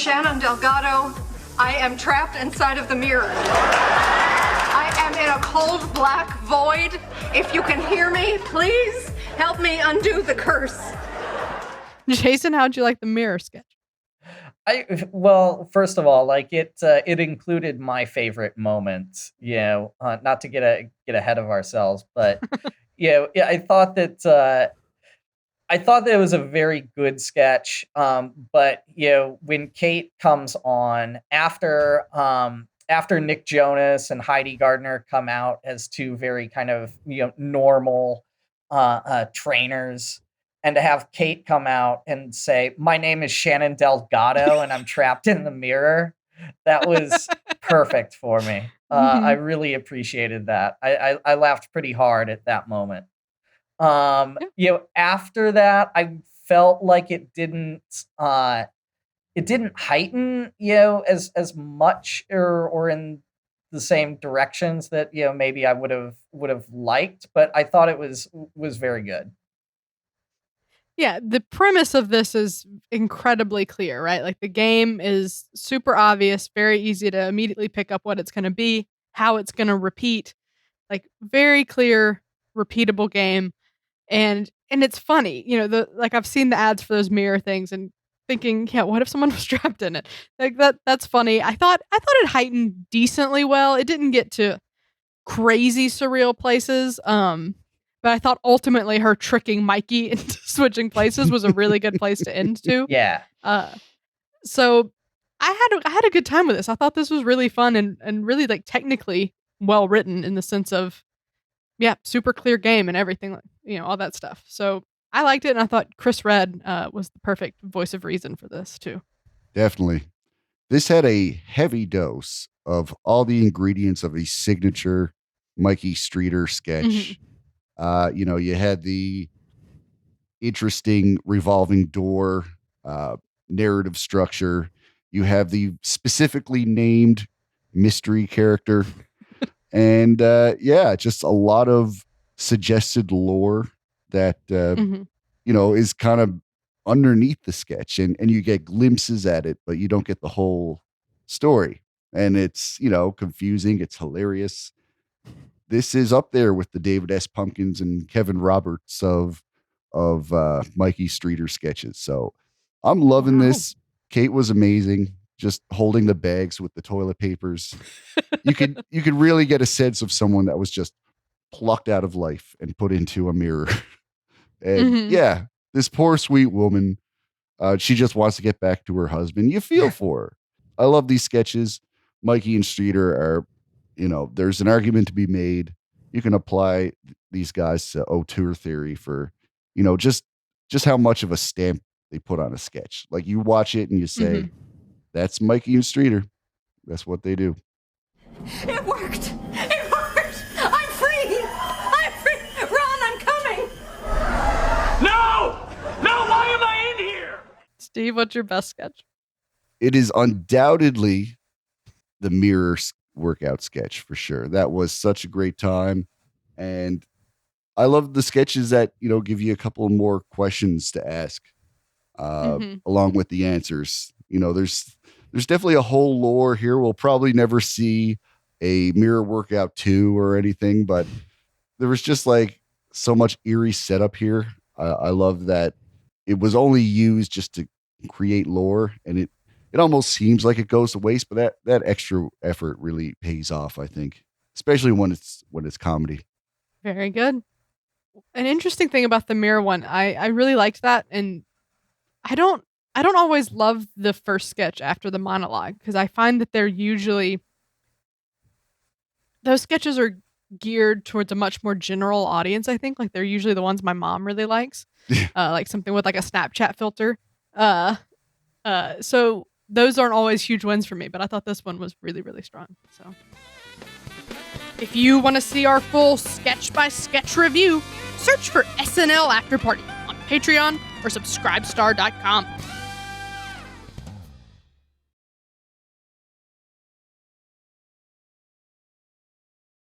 Shannon Delgado. I am trapped inside of the mirror. I am in a cold black void. If you can hear me, please help me undo the curse. Jason, how'd you like the mirror sketch? Well, first of all, like it included my favorite moment. Not to get ahead of ourselves, but yeah, I thought that it was a very good sketch. But when Kate comes on after Nick Jonas and Heidi Gardner come out as two very kind of normal trainers. And to have Kate come out and say, "My name is Shannon Delgado and I'm trapped in the mirror," that was perfect for me. I really appreciated that. I laughed pretty hard at that moment. After that, I felt like it didn't heighten, as much or in the same directions that maybe I would have liked, but I thought it was very good. Yeah, the premise of this is incredibly clear, right? Like the game is super obvious, very easy to immediately pick up what it's going to be, how it's going to repeat. Like very clear, repeatable game. And it's funny, I've seen the ads for those mirror things and thinking, yeah, what if someone was trapped in it? Like that's funny. I thought it heightened decently well. It didn't get to crazy surreal places. But I thought ultimately her tricking Mikey into switching places was a really good place to end to. Yeah. So I had a good time with this. I thought this was really fun and really like technically well written in the sense of, yeah, super clear game and everything, all that stuff. So I liked it, and I thought Chris Redd was the perfect voice of reason for this too. Definitely. This had a heavy dose of all the ingredients of a signature Mikey Streeter sketch. You had the interesting revolving door narrative structure. You have the specifically named mystery character. And just a lot of suggested lore that, is kind of underneath the sketch. And you get glimpses at it, but you don't get the whole story. And it's, confusing. It's hilarious. This is up there with the David S. Pumpkins and Kevin Roberts of Mikey Streeter sketches. So I'm loving this. Kate was amazing. Just holding the bags with the toilet papers. You could really get a sense of someone that was just plucked out of life and put into a mirror. And this poor sweet woman, she just wants to get back to her husband. You feel for her. I love these sketches. Mikey and Streeter are, there's an argument to be made. You can apply these guys to auteur theory for, just how much of a stamp they put on a sketch. Like you watch it and you say, that's Mikey and Streeter. That's what they do. It worked. It worked. I'm free. I'm free. Ron, I'm coming. No! No, why am I in here? Steve, what's your best sketch? It is undoubtedly the mirror workout sketch for sure. That was such a great time. And I love the sketches that, give you a couple more questions to ask along with the answers. There's definitely a whole lore here. We'll probably never see a mirror workout 2 or anything, but there was just like so much eerie setup here. I love that it was only used just to create lore, and it almost seems like it goes to waste, but that extra effort really pays off, I think, especially when it's comedy. Very good. An interesting thing about the mirror one, I really liked that, and I don't always love the first sketch after the monologue because I find that those sketches are geared towards a much more general audience. I think like they're usually the ones my mom really likes, like something with like a Snapchat filter. So those aren't always huge wins for me, but I thought this one was really, really strong. So if you want to see our full sketch by sketch review, search for SNL Afterparty on Patreon or subscribestar.com.